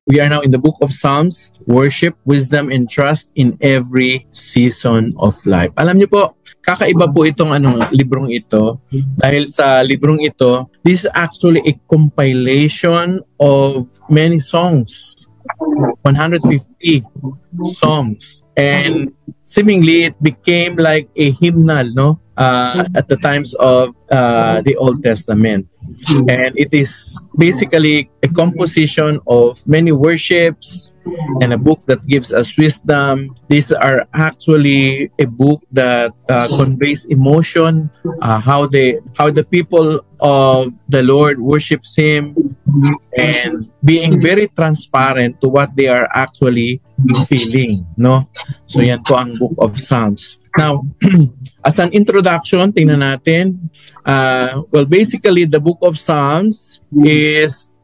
We are now in the book of Psalms, worship, wisdom, and trust in every season of life. Alam niyo po, kakaiba po itong librong ito dahil sa librong ito, this is actually a compilation of many songs. 150 songs, and seemingly it became like a hymnal, no? At the times of the Old Testament. And it is basically a composition of many worships and a book that gives us wisdom. These are actually a book that conveys emotion, how the people of the Lord worships Him, and being very transparent to what they are actually feeling, no? So yan po ang Book of Psalms. Now, as an introduction, tingnan natin. Well, basically, the Book of Psalms is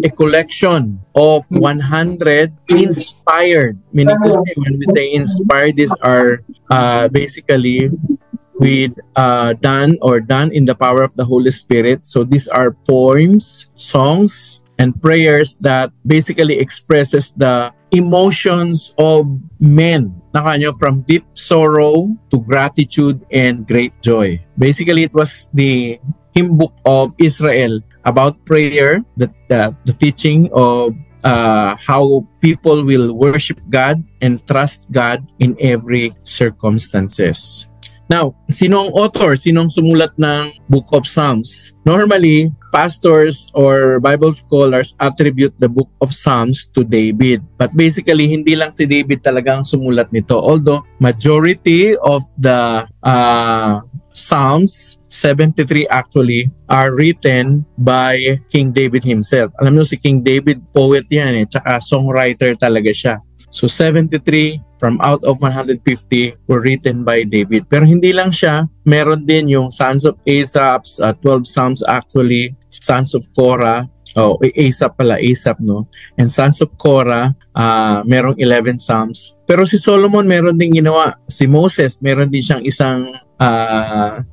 a collection of 100 inspired. Meaning to say, when we say inspired, these are basically done in the power of the Holy Spirit. So these are poems, songs, and prayers that basically expresses the emotions of men. From deep sorrow to gratitude and great joy. Basically, it was the hymn book of Israel about prayer, the teaching of how people will worship God and trust God in every circumstances. Now, sinong author? Sinong sumulat ng Book of Psalms? Normally, pastors or Bible scholars attribute the Book of Psalms to David. But basically, hindi lang si David talagang sumulat nito. Although, majority of the Psalms, 73 actually, are written by King David himself. Alam niyo, si King David, poet yan tsaka songwriter talaga siya. So 73 from out of 150 were written by David. Pero hindi lang siya, meron din yung Sons of Asaph, 12 Psalms actually, Sons of Korah, Asaph, no? And Sons of Korah, merong 11 Psalms. Pero si Solomon meron din ginawa. Si Moses, meron din siyang isang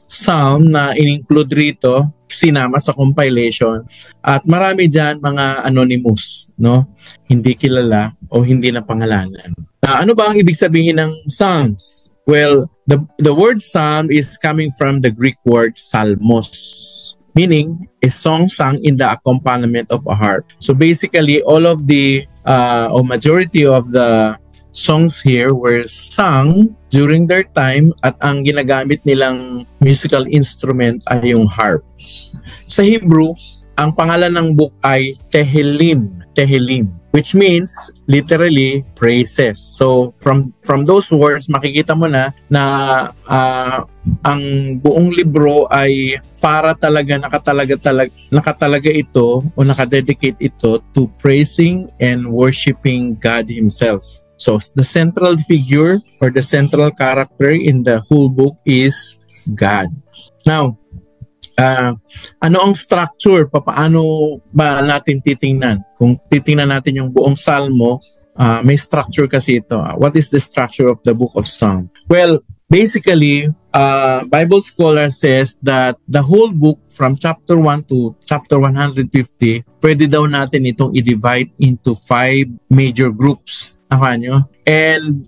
psalm na in-include rito, sinama sa compilation. At marami dyan mga anonymous, no? Hindi kilala o hindi na pangalanan. Ano ba ang ibig sabihin ng Psalms? Well, the word psalm is coming from the Greek word psalmos, meaning a song sung in the accompaniment of a harp. So basically, all of the or majority of the songs here were sung during their time at ang ginagamit nilang musical instrument ay yung harp. Sa Hebrew, ang pangalan ng book ay Tehillim, which means literally praises. So from those words, makikita mo na ang buong libro ay para talaga nakatalaga ito o nakadedicate ito to praising and worshiping God Himself. So the central figure or the central character in the whole book is God. Now, ano ang structure? Paano ba natin titingnan? Kung titingnan natin yung buong Salmo, may structure kasi ito. What is the structure of the book of Psalm? Well, basically, Bible scholar says that the whole book from chapter 1 to chapter 150, pwede daw natin itong i-divide into 5 major groups. Nyo? And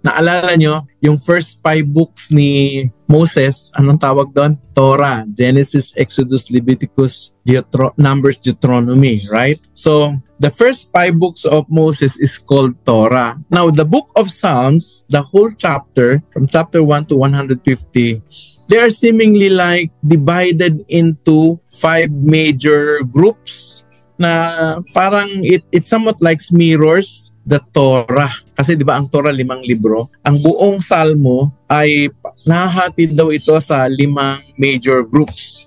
naalala nyo, yung first 5 books ni Moses, anong tawag doon? Torah, Genesis, Exodus, Leviticus, Numbers, Deuteronomy, right? So, the first 5 books of Moses is called Torah. Now, the book of Psalms, the whole chapter, from chapter 1 to 150, they are seemingly like divided into 5 major groups na parang it somewhat like mirrors the Torah. Kasi di ba ang Torah 5 libro? Ang buong Salmo ay nahahati daw ito sa 5 major groups.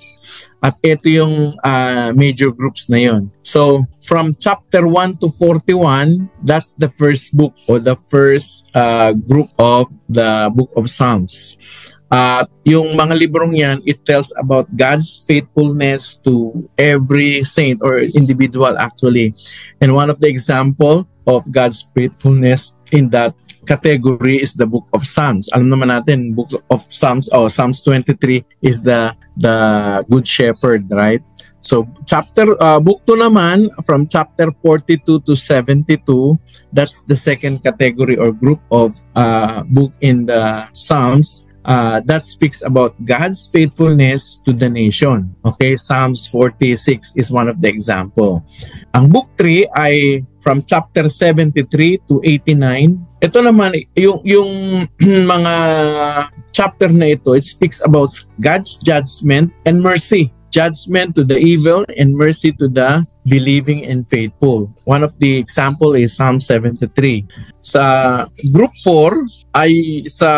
At ito yung major groups na yon. So, from chapter 1 to 41, that's the first book or the first group of the book of Psalms. Yung mga librong yan, it tells about God's faithfulness to every saint or individual actually. And one of the example of God's faithfulness in that category is the book of Psalms. Alam naman natin, book of Psalms, Psalms 23 is the Good Shepherd, right? So book 2 naman, from chapter 42 to 72, that's the second category or group of book in the Psalms. That speaks about God's faithfulness to the nation. Okay, Psalms 46 is one of the example. Ang book 3 ay from chapter 73 to 89. Ito naman, yung mga chapter na ito, it speaks about God's judgment and mercy. Judgment to the evil and mercy to the believing and faithful. One of the example is Psalm 73. Sa group 4 ay sa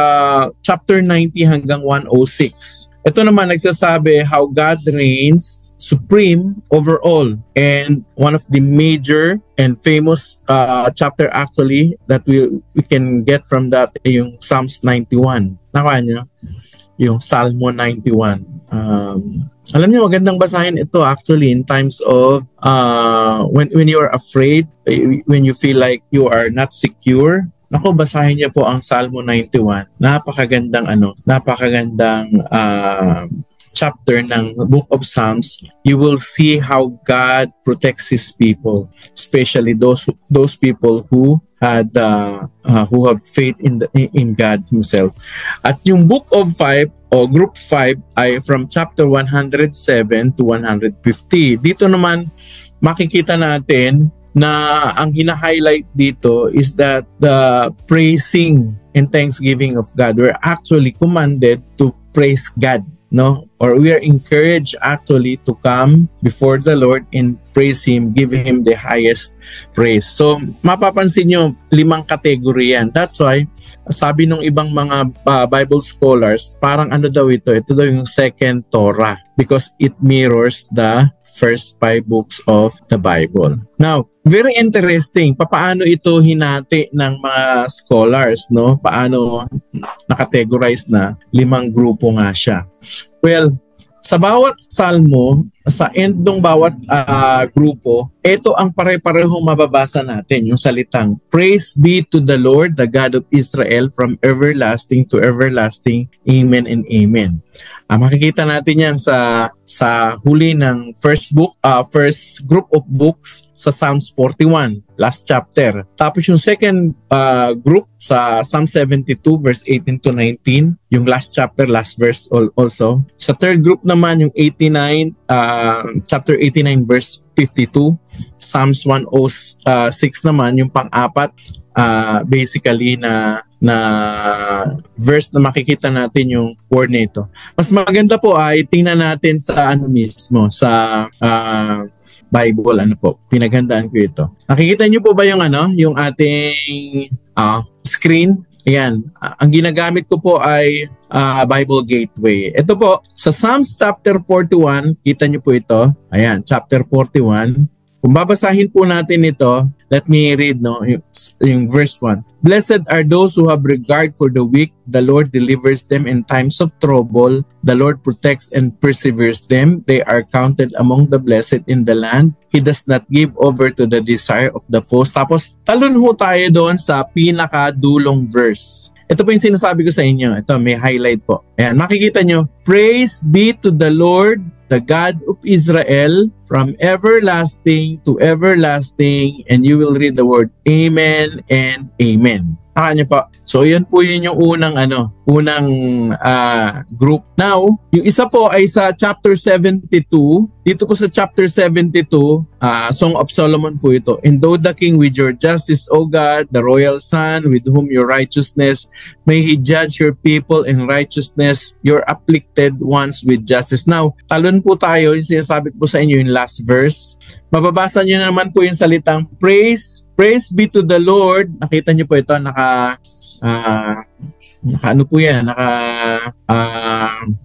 chapter 90 hanggang 106. Ito naman nagsasabi how God reigns supreme over all. And one of the major and famous chapter actually that we can get from that ay yung Psalms 91. Nakuha niyo? Yung Salmo 91. Alam niyo, magandang basahin ito actually in times of when you are afraid, when you feel like you are not secure. Naku, basahin niyo po ang Salmo 91. Napakagandang chapter ng Book of Psalms. You will see how God protects His people, especially those people who have faith in God Himself. At yung Book of 5 o Group 5 ay from chapter 107 to 150. Dito naman makikita natin na ang hina-highlight dito is that the praising and thanksgiving of God. We're actually commanded to praise God, no? Or we are encouraged actually to come before the Lord and praise Him, give Him the highest praise. So, mapapansin nyo, 5 category yan. That's why, sabi nung ibang mga Bible scholars, parang ano daw ito? Ito daw yung second Torah because it mirrors the first 5 books of the Bible. Now, very interesting, paano ito hinati ng mga scholars, no? Paano nakategorize na 5 grupo nga siya. Well, sa bawat salmo, sa end ng bawat grupo, ito ang pare-parehong mababasa natin, yung salitang, Praise be to the Lord, the God of Israel, from everlasting to everlasting. Amen and Amen. Makikita natin yan sa huli ng first group of books sa Psalms 41, last chapter. Tapos yung second group sa Psalm 72 verse 18 to 19, yung last chapter, last verse also. Sa third group naman yung 89, chapter 89 verse 52, Psalms 106 naman yung pang-apat, basically na verse na makikita natin yung word nito. Mas maganda po ay tingnan natin sa ano mismo, sa Bible, pinaghandaan ko ito. Nakikita niyo po ba yung yung ating screen? Ayan, ang ginagamit ko po ay Bible Gateway. Ito po, sa Psalms chapter 41, kita niyo po ito. Ayan, chapter 41. Kung babasahin po natin ito, let me read yung verse 1. Blessed are those who have regard for the weak. The Lord delivers them in times of trouble. The Lord protects and perseveres them. They are counted among the blessed in the land. He does not give over to the desire of the foes. Tapos, talon ho tayo doon sa pinakadulong verse. Ito po yung sinasabi ko sa inyo. Ito, may highlight po. Ayan, makikita nyo. Praise be to the Lord, the God of Israel, from everlasting to everlasting. And you will read the word Amen and Amen. Niyo po. So, yan po yun yung unang group. Now, yung isa po ay sa chapter 72. Dito po sa chapter 72, Song of Solomon po ito. Endow the king with your justice, O God, the royal son, with whom your righteousness, may he judge your people in righteousness, your afflicted ones with justice. Now, talon po tayo, yung sinasabi ko po sa inyo yung last verse. Mababasa nyo naman po yung salitang praise be to the Lord. Nakita nyo po ito,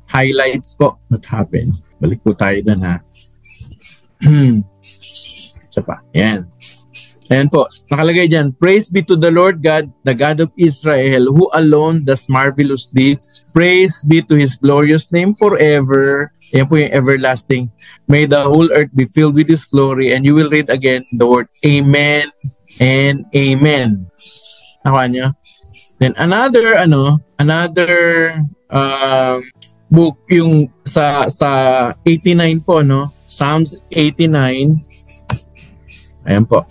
highlights po. What happened? Balik po tayo doon, ha. Isa pa. Ayan. Ayan po. Nakalagay dyan. Praise be to the Lord God, the God of Israel, who alone does marvelous deeds. Praise be to His glorious name forever. Ayan po yung everlasting. May the whole earth be filled with His glory. And you will read again the word Amen and Amen. Nakuha nyo? Then another book yung sa 89 po, no? Psalms 89. Ayan po,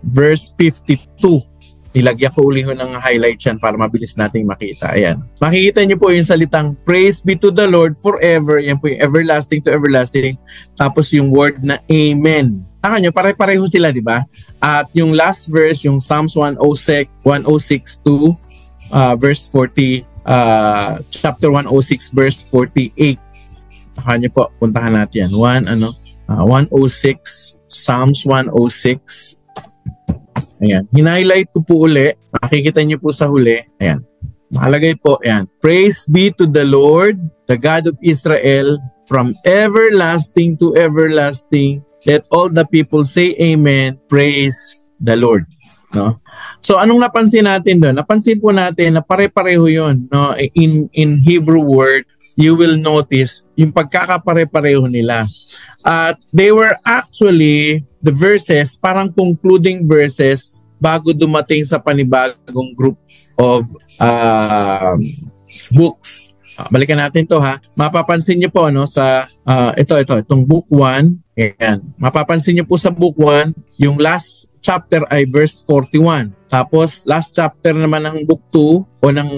verse 52. Nilagyan ko uli ho ng highlight yan para mabilis nating makita. Ayan. Makikita niyo po yung salitang praise be to the Lord forever. Yan po yung everlasting to everlasting. Tapos yung word na amen. Taka nyo, pare-pareho sila, di ba? At yung last verse, yung Psalms 106 to verse 40, chapter 106 verse 48. Taka nyo po, puntahan natin yan. 106, Psalms 106. Ayan. Hinighlight ko po uli. Makikita niyo po sa huli. Ayan. Nakalagay po. Ayan. Praise be to the Lord, the God of Israel, from everlasting to everlasting. Let all the people say amen. Praise the Lord. No? So anong napansin natin doon? Napansin po natin na pare-pareho yun. No? In Hebrew word, you will notice yung pagkakapare-pareho nila. At they were actually the verses, parang concluding verses bago dumating sa panibagong group of books. Balikan natin to ha. Mapapansin niyo po no sa itong book 1. Ayan. Mapapansin niyo po sa book 1, yung last chapter ay verse 41. Tapos last chapter naman ng book 2 o ng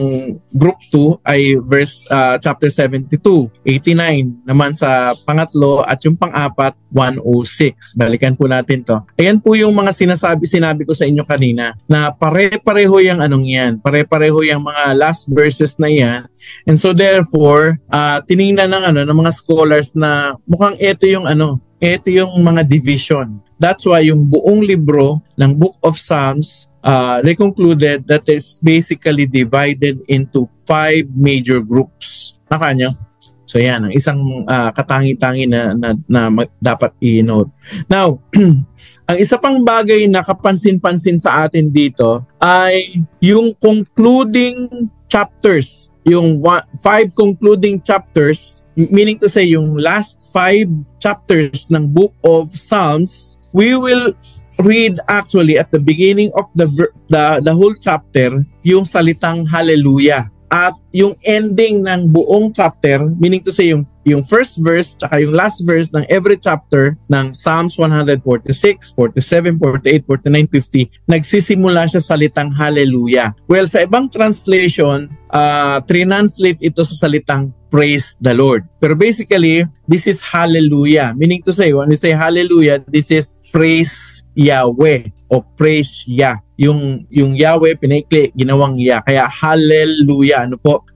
group 2 ay verse chapter 72. 89 naman sa pangatlo at yung pang-apat 106. Balikan po natin to. Ayan po yung mga sinabi ko sa inyo kanina na pare-pareho yung anong yan. Pare-pareho yung mga last verses na yan. And so therefore, tiningnan ng mga scholars na mukhang ito yung mga division. That's why yung buong libro ng Book of Psalms, they concluded that it's basically divided into 5 major groups. Nakanyo? So yan, ang isang katangi-tangi na dapat i-note. Now, ang isa pang bagay na kapansin-pansin sa atin dito ay yung concluding chapters. Yung 5 concluding chapters, meaning to say yung last 5 chapters ng Book of Psalms, we will read actually at the beginning of the whole chapter yung salitang hallelujah. At yung ending ng buong chapter, meaning to say yung first verse tsaka yung last verse ng every chapter ng Psalms 146, 47, 48, 49, 50, nagsisimula siya salitang hallelujah. Well, sa ibang translation, translate ito sa salitang praise the Lord. Pero basically, this is hallelujah. Meaning to say, when we say hallelujah, this is praise Yahweh o praise Yah. Yung Yahweh, pinaikli, ginawang Yah. Kaya hallelujah. Ano po?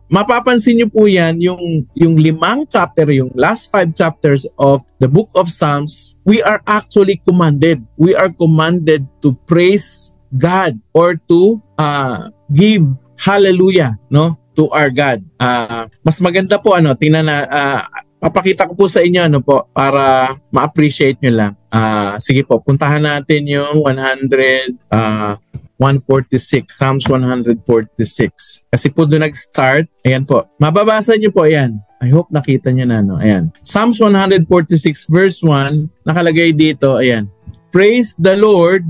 Mapapansin niyo po yan, yung limang chapter, yung last 5 chapters of the Book of Psalms, we are actually commanded. We are commanded to praise God or to give hallelujah, no? To our God. Mas maganda po tingnan na papakita ko po sa inyo para ma-appreciate nyo lang. Sige po, puntahan natin yung 146, Psalms 146. Kasi po doon nag-start. Ayan po. Mababasa nyo po ayan. I hope nakita nyo na. Ayan. Psalms 146 verse 1, nakalagay dito. Ayan. Praise the Lord,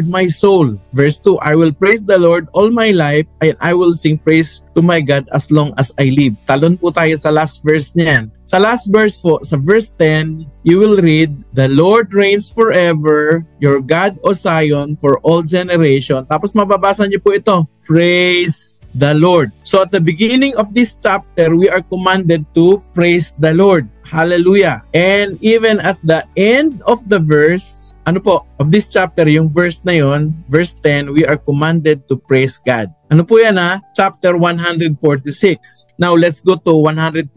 my soul. Verse 2, I will praise the Lord all my life and I will sing praise to my God as long as I live. Talon po tayo sa last verse niyan. Sa last verse po, sa verse 10, you will read, the Lord reigns forever, your God, O Zion, for all generation. Tapos mababasa niyo po ito, praise the Lord. So at the beginning of this chapter, we are commanded to praise the Lord. Hallelujah. And even at the end of the verse, of this chapter, yung verse na yon, verse 10, we are commanded to praise God. Ano po yan Chapter 146. Now let's go to 147.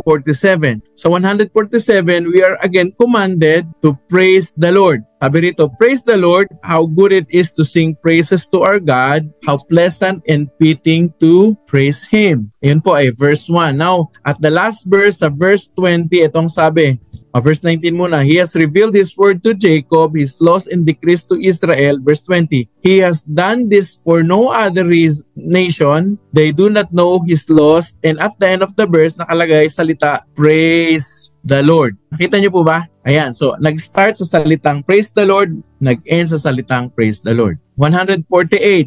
Sa 147, we are again commanded to praise the Lord. Sabi rito, praise the Lord, how good it is to sing praises to our God, how pleasant and fitting to praise Him. Ayun po ay verse 1. Now, at the last verse, sa verse 20, itong sabi, verse 19 muna, He has revealed His word to Jacob, His laws and decrees to Israel. Verse 20, He has done this for no other nation. They do not know His laws. And at the end of the verse, nakalagay salita, praise the Lord. Nakita niyo po ba? Ayan, so nag-start sa salitang praise the Lord nag-end sa salitang praise the Lord. 148,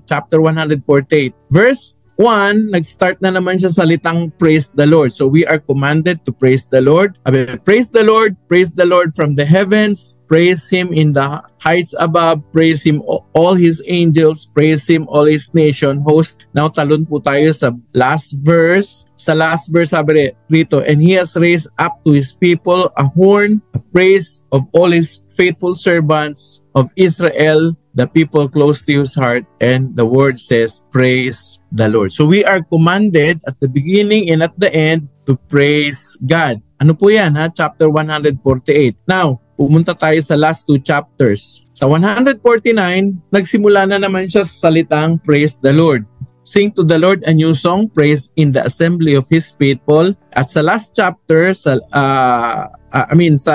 chapter 148, verse 1, nag-start na naman siya sa salitang praise the Lord. So we are commanded to praise the Lord. Praise the Lord from the heavens, praise Him in the heights above, praise Him all His angels, praise Him all His nation, host. Now talon po tayo sa last verse. Sa last verse sabi rito, and He has raised up to His people a horn, a praise of all His faithful servants of Israel, the people close to His heart, and the word says, praise the Lord. So we are commanded at the beginning and at the end to praise God. Ano po yan ha? Chapter 148. Now, pumunta tayo sa last two chapters. Sa 149, nagsimula na naman siya sa salitang praise the Lord. Sing to the Lord a new song, praise in the assembly of His people. At sa last chapter, sa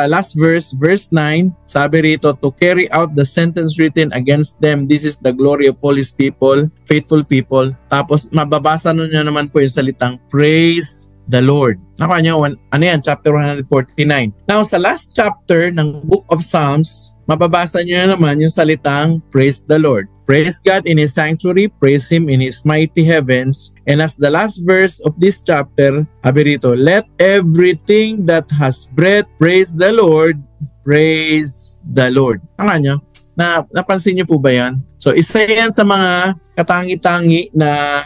last verse, verse 9, sabi rito, to carry out the sentence written against them, this is the glory of all His people, faithful people. Tapos mababasa nun nyo naman po yung salitang praise the Lord. Nakuha nyo, ano yan? Chapter 149. Now, sa last chapter ng Book of Psalms, mababasa nyo naman yung salitang praise the Lord. Praise God in His sanctuary, praise Him in His mighty heavens. And as the last verse of this chapter, sabi rito, let everything that has breath praise the Lord, praise the Lord. Nakuha nyo? Napansin niyo po ba yan? So isa yan sa mga katangi-tangi na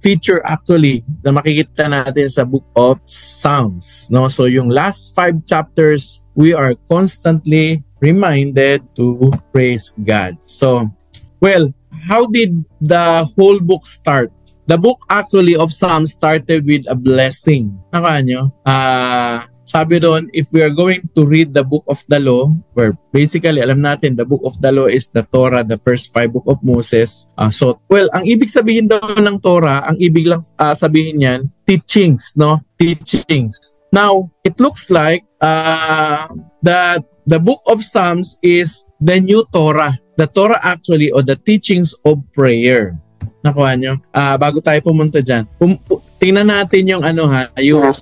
feature actually na makikita natin sa Book of Psalms. No? So yung last 5 chapters, we are constantly reminded to praise God. So, well, how did the whole book start? The book actually of Psalms started with a blessing. Nakuha nyo? Sabi doon, if we are going to read the book of the law, where basically alam natin the book of the law is the Torah, the first 5 book of Moses. Ang ibig sabihin daw ng Torah, ang ibig lang sabihin niyan, teachings, no? Teachings. Now, it looks like that the book of Psalms is the new Torah. The Torah actually, or the teachings of prayer. Nakuha nyo? Bago tayo pumunta dyan, tingnan natin yung yung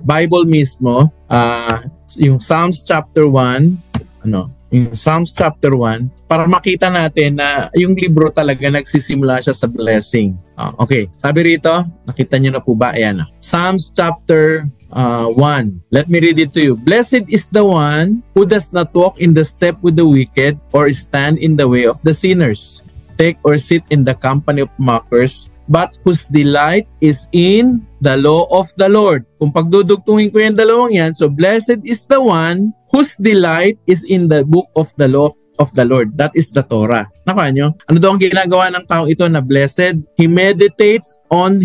Bible mismo, yung Psalms chapter 1, yung Psalms chapter 1, para makita natin na yung libro talaga nagsisimula siya sa blessing. Okay, sabi rito, nakita nyo na po ba? Ayan. Psalms chapter 1. Let me read it to you. Blessed is the one who does not walk in the step with the wicked or stand in the way of the sinners, take or sit in the company of mockers, but whose delight is in the law of the Lord. Kung pagdudugtungin ko yung dalawang yan, so blessed is the one whose delight is in the book of the law of the Lord. That is the Torah. Nakuha nyo? Ano daw ang ginagawa ng taong ito na blessed? He meditates on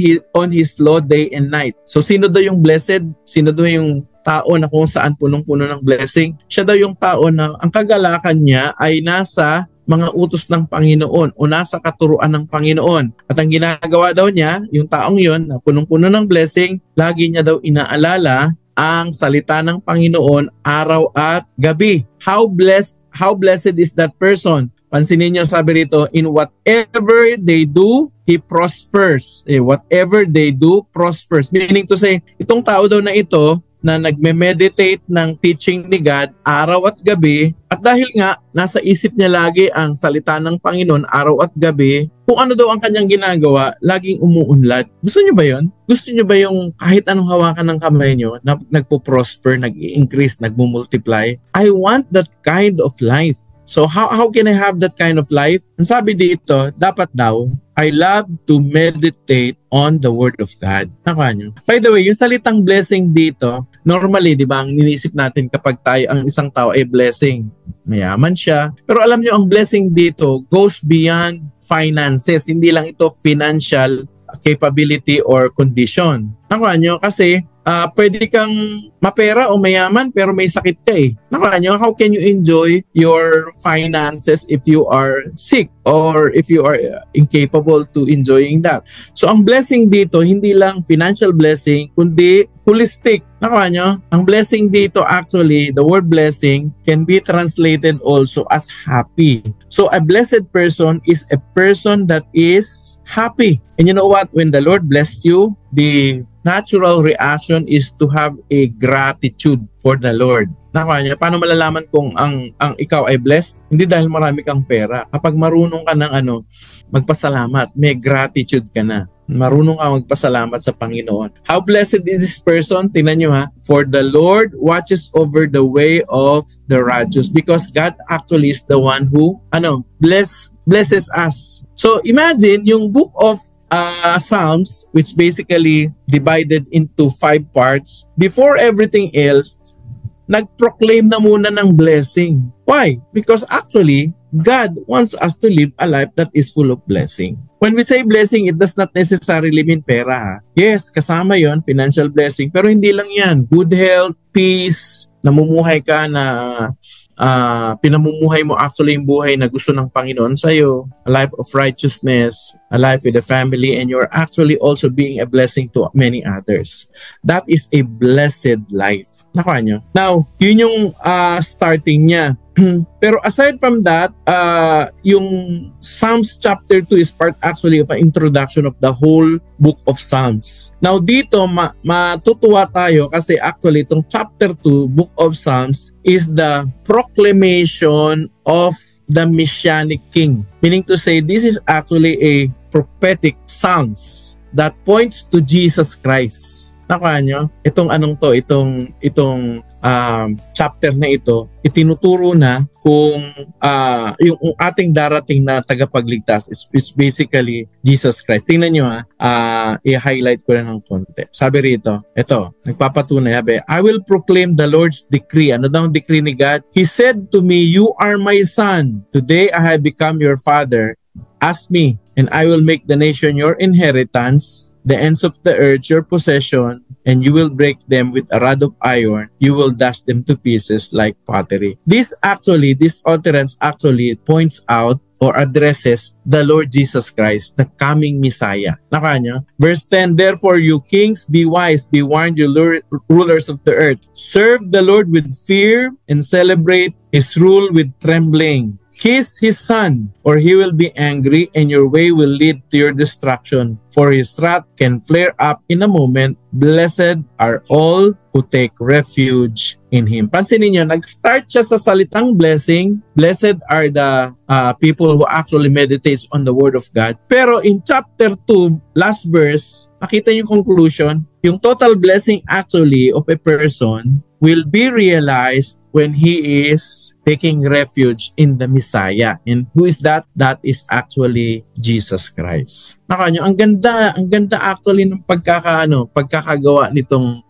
his law day and night. So sino daw yung blessed? Sino daw yung tao na kung saan punong-puno ng blessing? Siya daw yung tao na ang kagalakan niya ay nasa mga utos ng Panginoon o nasa katuruan ng Panginoon. At ang ginagawa daw niya, yung taong yon na punong-puno ng blessing, lagi niya daw inaalala ang salita ng Panginoon araw at gabi. How blessed is that person? Pansinin niyo, sabi rito, in whatever they do, he prospers. Whatever they do, prospers. Meaning to say, itong tao daw na ito, na nagme-meditate ng teaching ni God araw at gabi, at dahil nga nasa isip niya lagi ang salita ng Panginoon araw at gabi, kung ano daw ang kanyang ginagawa, laging umuunlad. Gusto niyo ba yon? Gusto niyo ba yung kahit anong hawakan ng kamay niyo na nagpo-prosper, nag-i-increase, nagmo-multiply? I want that kind of life. So how can I have that kind of life? Ang sabi dito, dapat daw, I love to meditate on the Word of God. Nakuha nyo? By the way, yung salitang blessing dito, normally, di ba, ang ninisip natin kapag ang isang tao ay blessing, mayaman siya. Pero alam nyo, ang blessing dito goes beyond finances. Hindi lang ito financial capability or condition. Nakuha nyo? Kasi pwede kang mapera o mayaman pero may sakit ka eh. Nakuha nyo? How can you enjoy your finances if you are sick or if you are incapable to enjoying that? So ang blessing dito, hindi lang financial blessing, kundi holistic. Nakuha nyo? Ang blessing dito actually, the word blessing can be translated also as happy. So a blessed person is a person that is happy. And you know what? When the Lord blessed you, the natural reaction is to have a gratitude for the Lord. Nakuha niya, paano malalaman kung ang ikaw ay blessed? Hindi dahil marami kang pera. Kapag marunong ka ng magpasalamat, may gratitude ka na. Marunong ka magpasalamat sa Panginoon. How blessed is this person? Tingnan nyo ha. For the Lord watches over the way of the righteous, because God actually is the one who blesses us. So imagine yung book of Psalms, which basically divided into 5 parts. Before everything else, nag-proclaim na muna ng blessing. Why? Because actually, God wants us to live a life that is full of blessing. When we say blessing, it does not necessarily mean pera. Ha? Yes, kasama yon, financial blessing. Pero hindi lang yan. Good health, peace, namumuhay ka na pinamumuhay mo actually yung buhay na gusto ng Panginoon sa'yo. A life of righteousness, a life with a family, and you're actually also being a blessing to many others. That is a blessed life. Nakuha nyo? Now, yun yung starting niya. Pero aside from that, yung Psalms chapter 2 is part actually of an introduction of the whole book of Psalms. Now dito, matutuwa tayo kasi actually itong chapter 2, book of Psalms, is the proclamation of the Messianic King. Meaning to say, this is actually a prophetic Psalms that points to Jesus Christ. Nakuha nyo? Itong chapter na ito, itinuturo na kung yung ating darating na tagapagligtas is basically Jesus Christ. Tingnan nyo i-highlight ko na ng konti. Sabi rito, ito, nagpapatunay, I will proclaim the Lord's decree. Ano daw ang decree ni God? He said to me, you are my son. Today I have become your father. Ask me, and I will make the nation your inheritance, the ends of the earth your possession, and you will break them with a rod of iron. You will dash them to pieces like pottery. This utterance actually points out or addresses the Lord Jesus Christ, the coming Messiah. Nakanya? Verse 10, therefore you kings, be wise, be warned, you rulers of the earth. Serve the Lord with fear and celebrate his rule with trembling. Kiss his son, or he will be angry, and your way will lead to your destruction. For his wrath can flare up in a moment. Blessed are all who take refuge in him. Pansinin niyo, nag-start siya sa salitang blessing. Blessed are the people who actually meditates on the word of God. Pero in chapter 2, last verse, nakita niyo yung conclusion. Yung total blessing actually of a person will be realized when he is taking refuge in the Messiah. And who is that? That is actually Jesus Christ. Nakanyo, ang ganda actually ng pagkakagawa nitong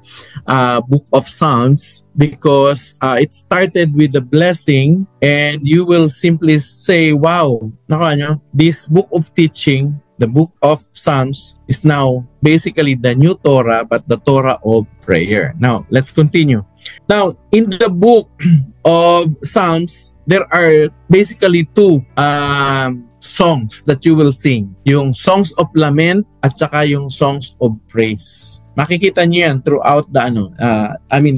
book of Psalms, because it started with the blessing, and you will simply say, wow, nakanyo, this book of teaching, the book of Psalms, is now basically the new Torah, but the Torah of prayer. Now, let's continue. Now, in the book of Psalms, there are basically 2 songs that you will sing. Yung songs of lament at saka yung songs of praise. Makikita niyo yan throughout the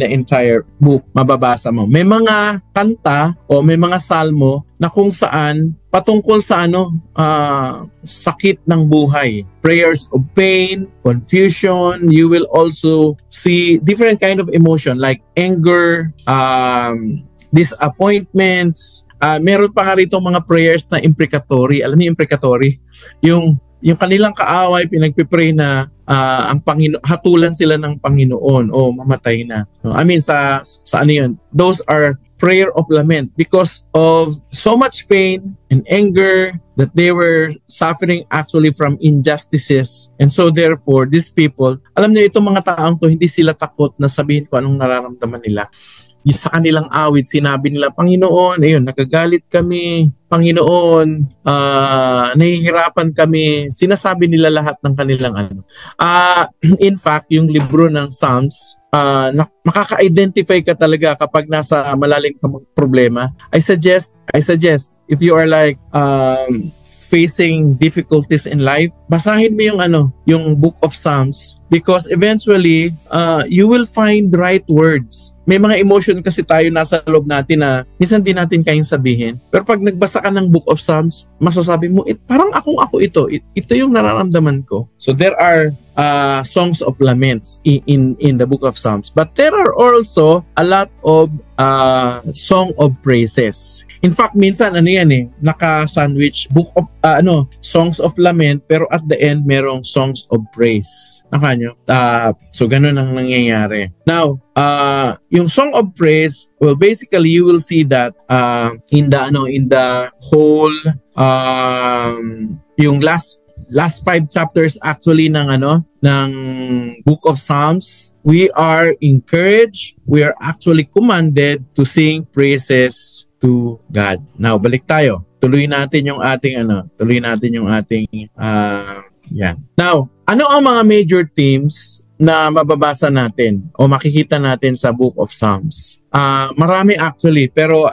entire book. Mababasa mo. May mga kanta o may mga salmo na kung saan patungkol sa sakit ng buhay. Prayers of pain, confusion. You will also see different kind of emotion like anger, disappointments. Meron pa nga rito mga prayers na imprecatory. Alam niyo imprecatory? Yung kanilang kaaway, pinagpipray na ang Panginoon, hatulan sila ng Panginoon o mamatay na. Sa ano yun? Those are prayer of lament because of so much pain and anger that they were suffering actually from injustices. And so therefore, these people, alam niyo itong mga taong to, hindi sila takot na sabihin ko anong nararamdaman nila. Sa kanilang awit, sinabi nila, Panginoon, ayun, nagagalit kami, Panginoon, nahihirapan kami. Sinasabi nila lahat ng kanilang in fact, yung libro ng Psalms, makaka-identify ka talaga kapag nasa malalim ka problema. I suggest, if you are like facing difficulties in life, basahin mo yung Book of Psalms, because eventually you will find right words. May mga emotion kasi tayo nasa loob natin na minsan di natin kayang sabihin. Pero pag nagbasa ka ng Book of Psalms, masasabi mo, parang ako ito. Ito yung nararamdaman ko. So there are songs of laments in the Book of Psalms. But there are also a lot of song of praises. In fact, minsan naka-sandwich book of songs of lament, pero at the end merong songs of praise. Nakanyo? So ganun ang nangyayari. Now, yung song of praise, well, basically you will see that in the whole yung last 5 chapters actually ng Book of Psalms, we are encouraged, we are actually commanded to sing praises to God. Now, balik tayo. Tuloy natin yung ating yan. Now, ano ang mga major themes na mababasa natin o makikita natin sa Book of Psalms? Marami actually, pero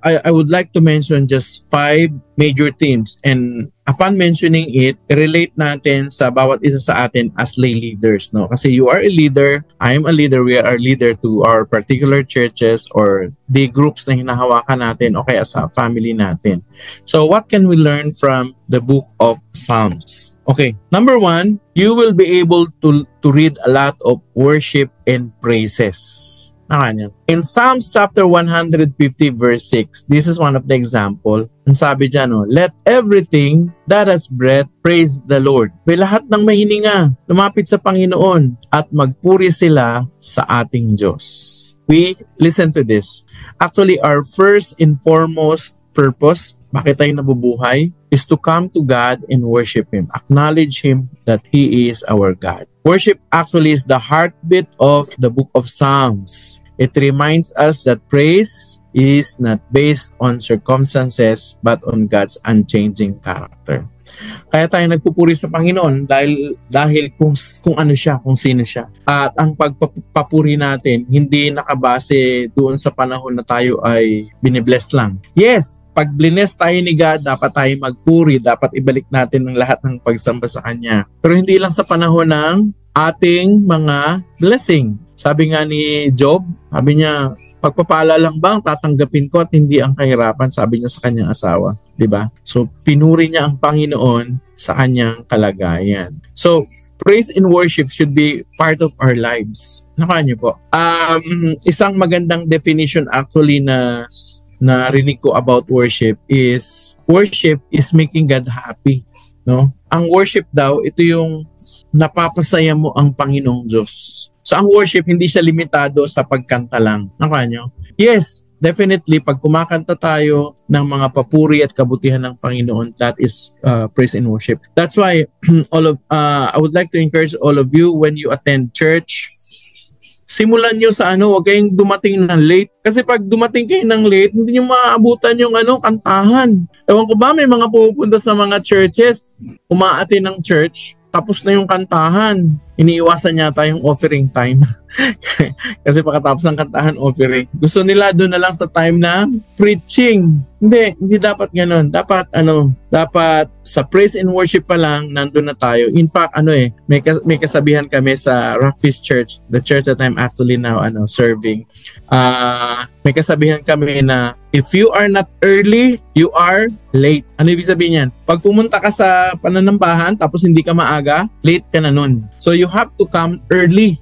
I would like to mention just 5 major themes, and upon mentioning it, relate natin sa bawat isa sa atin as lay leaders, no? Kasi you are a leader, I am a leader, we are a leader to our particular churches or the groups na hinahawakan natin o kaya sa family natin. So what can we learn from the Book of Psalms? Okay, number 1, you will be able to read a lot of worship and praises. In Psalms chapter 150 verse 6, this is one of the example. Ang sabi dyan, let everything that has breath praise the Lord. May lahat ng may hininga, lumapit sa Panginoon at magpuri sila sa ating Diyos. We listen to this. Actually, our first and foremost purpose, bakit tayo nabubuhay, is to come to God and worship Him. Acknowledge Him that He is our God. Worship actually is the heartbeat of the Book of Psalms. It reminds us that praise is not based on circumstances but on God's unchanging character. Kaya tayo nagpupuri sa Panginoon dahil kung ano siya, kung sino siya. At ang pagpapuri natin hindi nakabase doon sa panahon na tayo ay binibless lang. Yes, pag bless tayo ni God, dapat tayo magpuri, dapat ibalik natin ang lahat ng pagsamba sa Kanya. Pero hindi lang sa panahon ng ating mga blessing. Sabi nga ni Job, sabi niya, pagpapala lang ba ang tatanggapin ko at hindi ang kahirapan, sabi niya sa kanyang asawa, di ba? So pinuri niya ang Panginoon sa kanyang kalagayan. So praise and worship should be part of our lives. Nakuha niyo po. Isang magandang definition actually na narinig ko about worship is making God happy, no? Ang worship daw, ito yung napapasaya mo ang Panginoong Diyos. So ang worship hindi siya limitado sa pagkanta lang. Nakuha niyo? Yes, definitely pag kumakanta tayo ng mga papuri at kabutihan ng Panginoon, that is praise and worship. That's why I would like to encourage all of you when you attend church, simulan nyo sa huwag kayong dumating ng late. Kasi pag dumating kayo ng late, hindi nyo maaabutan yung kantahan. Ewan ko ba, may mga pupunta sa mga churches, umaatin ng church, tapos na yung kantahan. Iniiwasan yata yung offering time. Kasi pagkatapos ng kantahan, offering. Gusto nila doon na lang sa time na preaching. Hindi dapat ganoon. Dapat sa praise and worship pa lang nandun na tayo. In fact, may kasabihan kami sa Rockfish Church, the church that I'm actually now serving. May kasabihan kami na if you are not early, you are late. Ano ibig sabihin yan? Pag pumunta ka sa pananambahan tapos hindi ka maaga, late ka na nun. So you have to come early.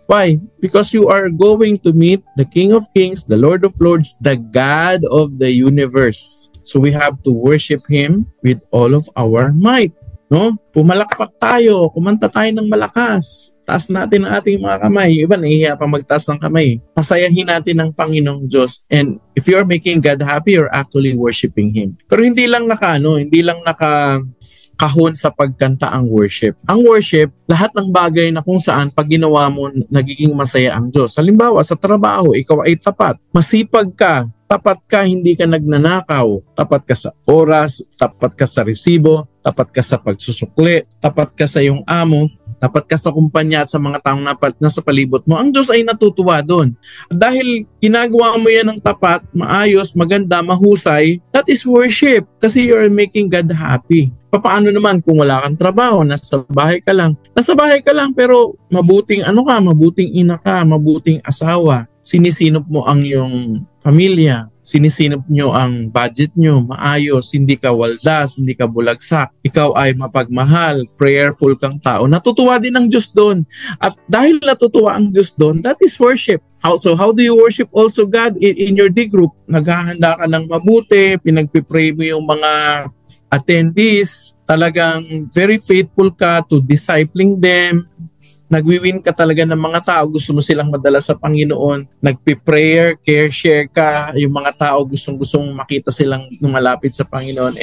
Why? Because you are going to meet the King of Kings, the Lord of Lords, the God of the universe. So we have to worship Him with all of our might. No? Pumalakpak tayo, kumanta tayo ng malakas. Taas natin ang ating mga kamay. Yung iba nahihiya pa magtaas ng kamay. Pasayahin natin ang Panginoong Diyos. And if you're making God happy, you're actually worshiping Him. Pero hindi lang kahon sa pagkanta ang worship. Ang worship, lahat ng bagay na kung saan pag ginawa mo, nagiging masaya ang Diyos. Halimbawa, sa trabaho, ikaw ay tapat. Masipag ka. Tapat ka, hindi ka nagnanakaw. Tapat ka sa oras, tapat ka sa resibo, tapat ka sa pagsusukli, tapat ka sa iyong amo. dapat ka sa kumpanya at sa mga taong nasa palibot mo, ang Diyos ay natutuwa doon. Dahil ginagawa mo yan ng tapat, maayos, maganda, mahusay, that is worship kasi you're making God happy. Paano naman kung wala kang trabaho, nasa bahay ka lang? Nasa bahay ka lang pero mabuting mabuting ina ka, mabuting asawa. Sinisinop mo ang iyong pamilya, sinisinop nyo ang budget nyo, maayos, hindi ka waldas, hindi ka bulagsak, ikaw ay mapagmahal, prayerful kang tao. Natutuwa din ang Diyos doon. At dahil natutuwa ang Diyos doon, that is worship. So how do you worship also God in your D group? Naghahanda ka ng mabuti, pinagpipray mo yung mga attendees, talagang very faithful ka to discipling them, nagwiwin ka talaga ng mga tao, gusto mo silang madala sa Panginoon, nagpi-prayer, share ka, yung mga tao gustong makita silang lumalapit sa Panginoon,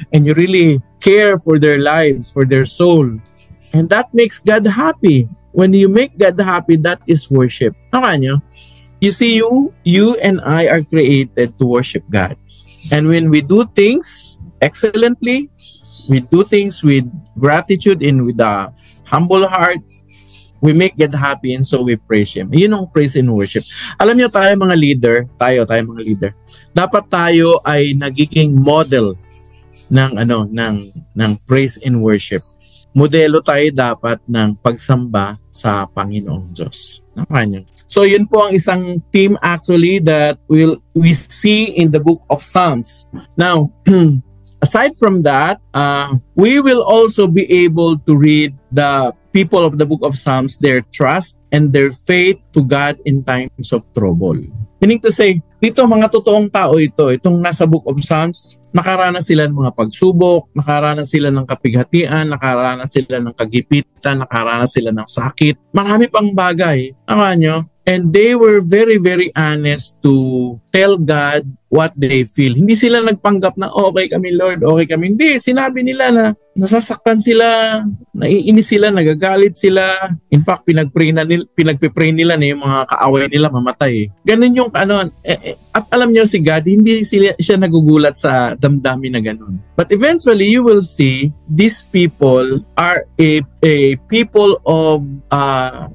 and you really care for their lives, for their soul. And that makes God happy. When you make God happy, that is worship. Nyo? You see, you and I are created to worship God. And when we do things excellently, we do things with gratitude and with a humble heart, we make God happy, and so we praise Him. Yun ang praise and worship. Alam niyo, tayo mga leader, dapat tayo ay nagiging model ng praise and worship. Modelo tayo dapat ng pagsamba sa Panginoong Diyos. So yun po ang isang theme actually that we see in the book of Psalms. Now, aside from that, we will also be able to read the people of the book of Psalms, their trust and their faith to God in times of trouble. Meaning to say, dito mga totoong tao itong nasa book of Psalms, nakaranas sila ng mga pagsubok, nakaranas sila ng kapighatian, nakaranas sila ng kagipitan, nakaranas sila ng sakit, marami pang bagay. And they were very, very honest to tell God what they feel. Hindi sila nagpanggap na, okay kami Lord, okay kami. Hindi, sinabi nila na nasasaktan sila, naiinis sila, nagagalit sila. In fact, pinagpipray nila na yung mga kaaway nila mamatay. Ganun yung at alam nyo si God, hindi siya nagugulat sa damdamin na ganun. But eventually, you will see these people are a people of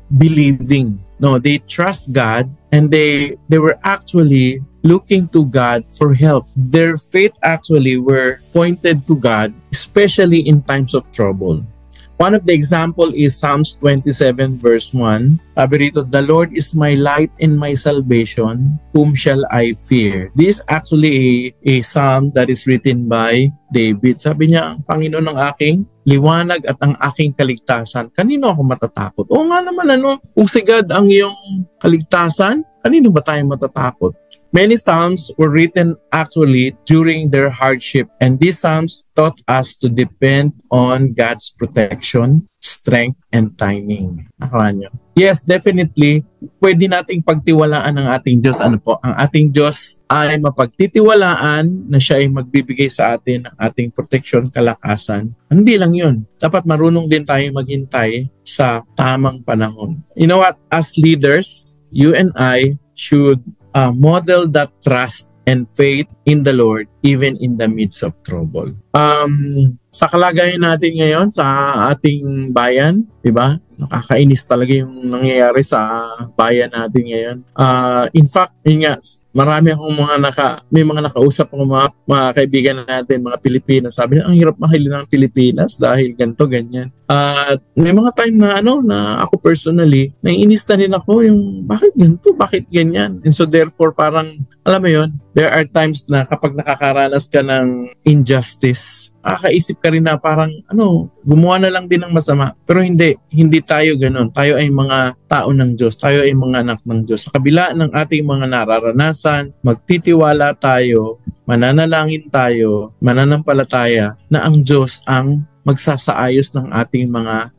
believing. No, they trust God, and they were actually looking to God for help. Their faith actually were pointed to God, especially in times of trouble. One of the example is Psalms 27 verse 1. Sabi rito, the Lord is my light and my salvation, whom shall I fear? This is actually a psalm that is written by David. Sabi niya, ang Panginoon ng aking liwanag at ang aking kaligtasan. Kanino ako matatakot? Oo nga naman, kung si God ang iyong kaligtasan, kanino ba tayo matatakot? Many psalms were written actually during their hardship, and these psalms taught us to depend on God's protection, strength, and timing. Yes, definitely, pwede nating pagtiwalaan ang ating Diyos. Ang ating Diyos ay mapagtitiwalaan na siya ay magbibigay sa atin ng ating protection, kalakasan. Hindi lang yun. Dapat marunong din tayo maghintay sa tamang panahon. You know what? As leaders, you and I should model that trust and faith in the Lord even in the midst of trouble. Sa kalagayan natin ngayon sa ating bayan, di ba? Nakakainis talaga yung nangyayari sa bayan natin ngayon. In fact, marami akong may mga nakausap akong mga kaibigan natin, mga Pilipino. Sabi niya, ang hirap mahalin ng Pilipinas dahil ganito, ganyan. May mga time na ako personally, naiinis na rin ako yung bakit ganito, bakit ganyan. And so therefore, parang, alam mo yun, there are times na kapag nakakaranas ka ng injustice, kaisip ka rin na parang gumawa na lang din ng masama. Pero hindi tayo ganun. Tayo ay mga tao ng Diyos. Tayo ay mga anak ng Diyos. Sa kabila ng ating mga nararanasan, magtitiwala tayo, mananalangin tayo, mananampalataya na ang Diyos ang magsasaayos ng ating mga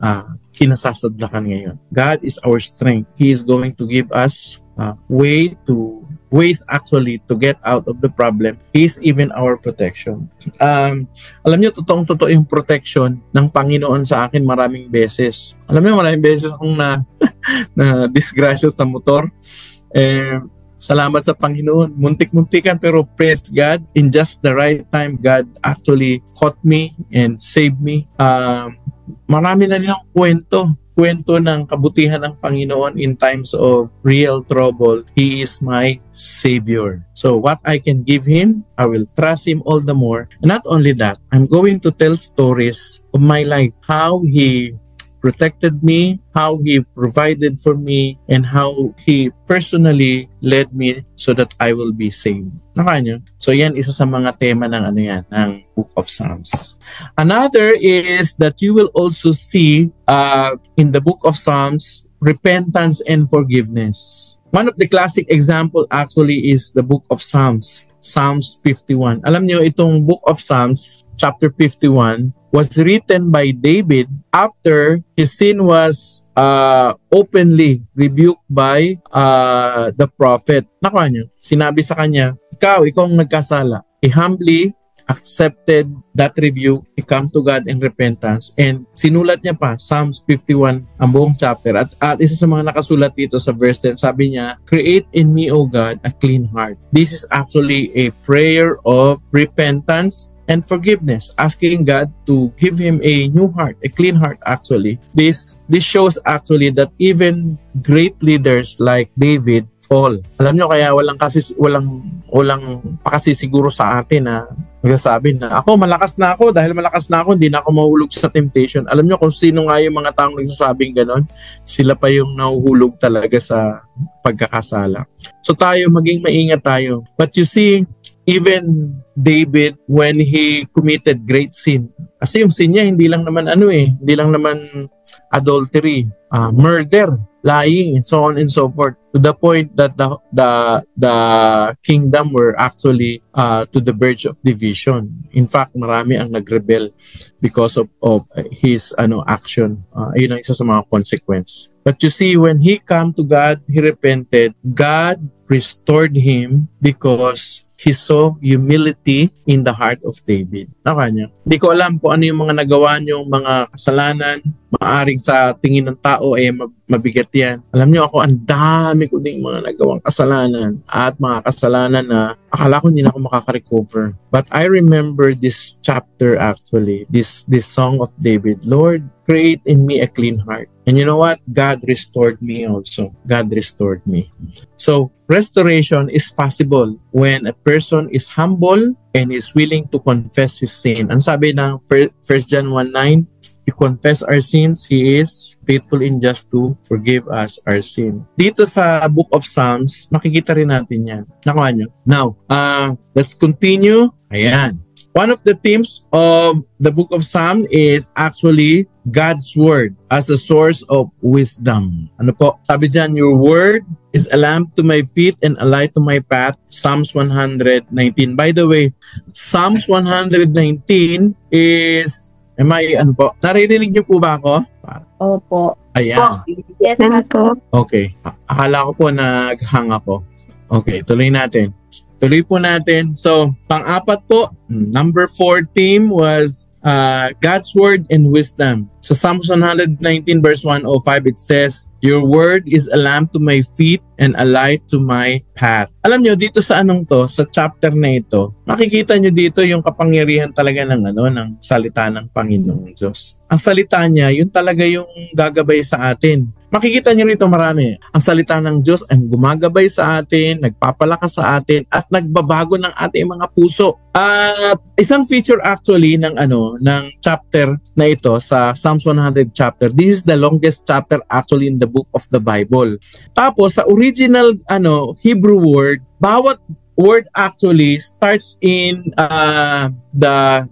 kinasasadlakan ngayon. God is our strength. He is going to give us ways actually to get out of the problem. He is even our protection. Alam niyo, totoong-totoo yung protection ng Panginoon sa akin maraming beses. Alam niyo, maraming beses akong na disgrasya sa motor. Salamat sa Panginoon. Muntik-muntikan pero praise God. In just the right time, God actually caught me and saved me. marami na rin akong kwento ng kabutihan ng Panginoon in times of real trouble. He is my Savior. So what I can give Him, I will trust Him all the more. And not only that, I'm going to tell stories of my life, how He protected me, how He provided for me, and how He personally led me so that I will be saved. Nakanya? So yan, isa sa mga tema ng ng Book of Psalms. Another is that you will also see in the Book of Psalms, repentance and forgiveness. One of the classic example actually is the Book of Psalms, Psalms 51. Alam niyo, itong Book of Psalms, chapter 51, was written by David after his sin was openly rebuked by the prophet. Nakuha niyo, sinabi sa kanya, ikaw ang nagkasala. He humbly accepted that rebuke, he come to God in repentance, and sinulat niya pa Psalms 51 ang buong chapter. At isa sa mga nakasulat dito sa verse 10, sabi niya, create in me, O God, a clean heart. This is actually a prayer of repentance and forgiveness, asking God to give him a new heart, a clean heart actually. This shows actually that even great leaders like David fall. Alam nyo, kaya walang pakasisiguro sa atin na nagsasabi na ako malakas na ako, dahil malakas na ako hindi na ako mahulog sa temptation. Alam nyo kung sino nga yung mga taong nagsasabing ganon, sila pa yung nahuhulog talaga sa pagkakasala. So tayo, maging maingat tayo. But you see, even David, when he committed great sin, kasi yung sin niya hindi lang naman hindi lang naman adultery, murder, lying, and so on and so forth, to the point that the kingdom were actually to the verge of division. In fact, marami ang nagrebel because of his action. Yun ang isa sa mga consequence. But you see, when he came to God, he repented, God restored him because he saw humility in the heart of David. Nakanya? Hindi ko alam kung ano yung mga nagawa niyong mga kasalanan. Maaring sa tingin ng tao mabigat yan. Alam niyo ako, ang dami ko ding mga nagawang kasalanan at mga kasalanan na akala ko hindi na ako makaka-recover. But I remember this chapter actually, this song of David, Lord, create in me a clean heart. And you know what? God restored me also. God restored me. So, restoration is possible when a person is humble and is willing to confess his sin. Ang sabi ng 1 John 1:9, we confess our sins, He is faithful and just to forgive us our sin. Dito sa Book of Psalms, makikita rin natin yan. Nakuha nyo? Now, let's continue. Ayan. One of the themes of the Book of Psalms is actually God's Word as a source of wisdom. Ano po? Sabi dyan, your Word is a lamp to my feet and a light to my path. Psalms 119. By the way, Psalms 119 is... naririnig niyo po ba ako? Opo. Ayan. Yes, Pastor. Okay. Akala ko po naghang ako. Okay, tuloy natin. Tuloy po natin. So, pang-apat po, number 4 theme was God's Word and Wisdom. So, Psalms 119 verse 105, it says, your word is a lamp to my feet and a light to my path. Alam nyo, dito sa sa chapter na ito, makikita nyo dito yung kapangyarihan talaga ng salita ng Panginoong Diyos. Ang salita niya, yun talaga yung gagabay sa atin. Makikita nyo rito marami. Ang salita ng Diyos ay gumagabay sa atin, nagpapalakas sa atin, at nagbabago ng ating mga puso. At isang feature actually ng chapter na ito sa Psalms 100 chapter. This is the longest chapter actually in the book of the Bible. Tapos sa original Hebrew word, bawat word actually starts in the